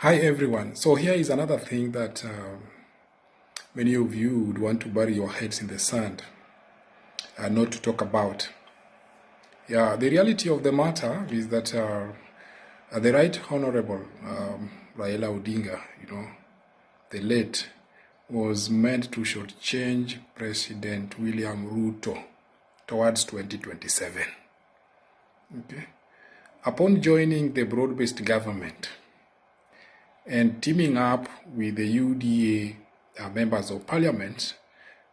Hi everyone. So here is another thing that many of you would want to bury your heads in the sand and not to talk about. Yeah, the reality of the matter is that the Right Honorable Raila Odinga, the late, was meant to shortchange President William Ruto towards 2027. Okay. Upon joining the broad-based government, and teaming up with the UDA members of parliament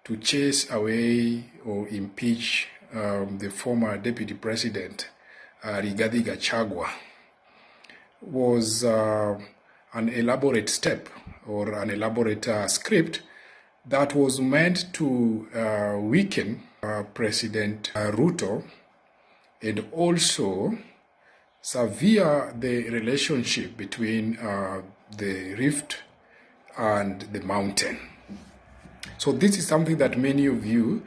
to chase away or impeach the former deputy president, Rigathi Gachagua, was an elaborate step or an elaborate script that was meant to weaken President Ruto and also severe the relationship between the rift and the mountain. So this is something that many of you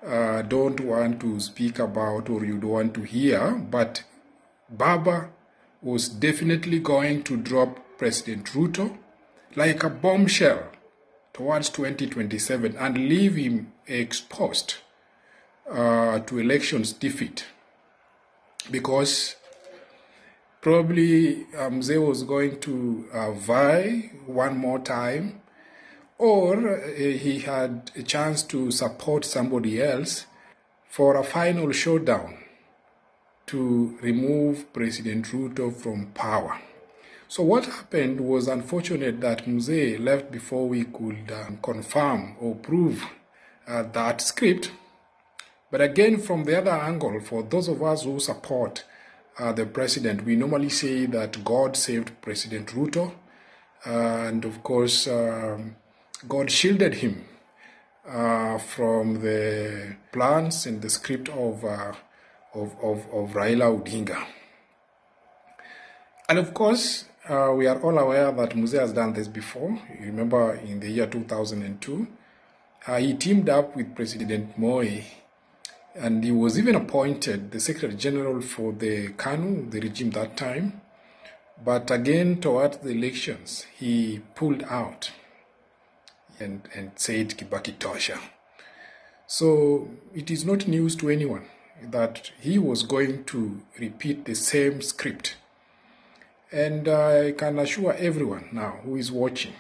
don't want to speak about or you don't want to hear, but Baba was definitely going to drop President Ruto like a bombshell towards 2027 and leave him exposed to elections defeat, because probably Mzee was going to vie one more time, or he had a chance to support somebody else for a final showdown to remove President Ruto from power. So what happened was unfortunate that Mzee left before we could confirm or prove that script. But again, from the other angle, for those of us who support the president, we normally say that God saved President Ruto, and of course, God shielded him from the plans and the script of Raila Odinga. And of course, we are all aware that Mzee has done this before. You remember in the year 2002, he teamed up with President Moi, and he was even appointed the Secretary General for the KANU, the regime that time. But again, towards the elections, he pulled out and said Kibaki Tosha. So it is not news to anyone that he was going to repeat the same script. And I can assure everyone now who is watching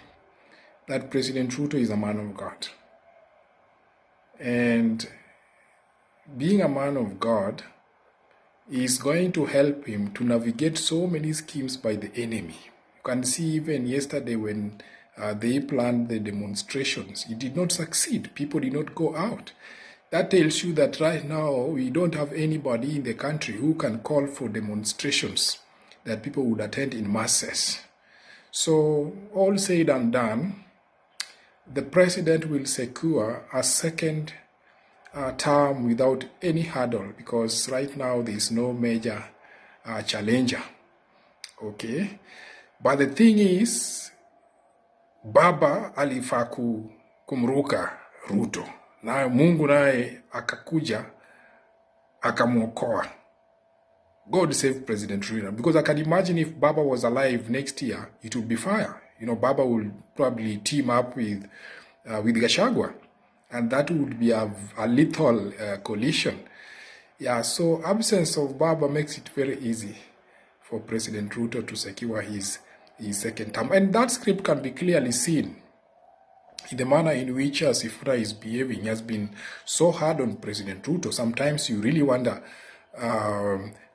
that President Ruto is a man of God. And being a man of God is going to help him to navigate so many schemes by the enemy. You can see even yesterday when they planned the demonstrations, it did not succeed. People did not go out. That tells you that right now we don't have anybody in the country who can call for demonstrations that people would attend in masses. So all said and done, the president will secure a second term without any hurdle, because right now there is no major challenger. Okay, but the thing is, Baba alifaa kumruka Ruto, na Mungu naye akakuja akamwokoa. God save President Raila, because I can imagine if Baba was alive next year, it would be fire. Baba will probably team up with Gachagua, and that would be a lethal coalition. Yeah, so absence of Baba makes it very easy for President Ruto to secure his second term. And that script can be clearly seen in the manner in which Sifuna is behaving. He has been so hard on President Ruto. Sometimes you really wonder,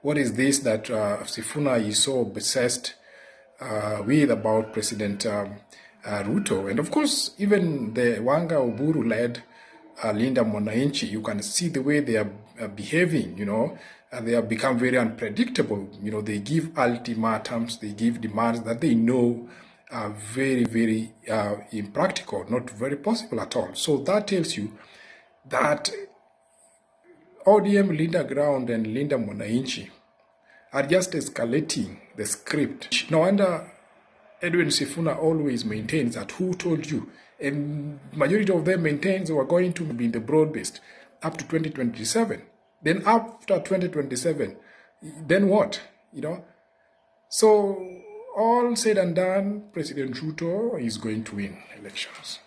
what is this that Sifuna is so obsessed with about President Ruto? And of course, even the Wanga Oburu-led Linda Mwananchi, you can see the way they are behaving, and they have become very unpredictable. They give ultimatums, they give demands that they know are very, very impractical, not very possible at all. So that tells you that ODM Linda Ground and Linda Mwananchi are just escalating the script. No wonder Edwin Sifuna always maintains that who told you? And majority of them maintains we're going to be in the broad-based up to 2027. Then after 2027, then what? So all said and done, President Ruto is going to win elections.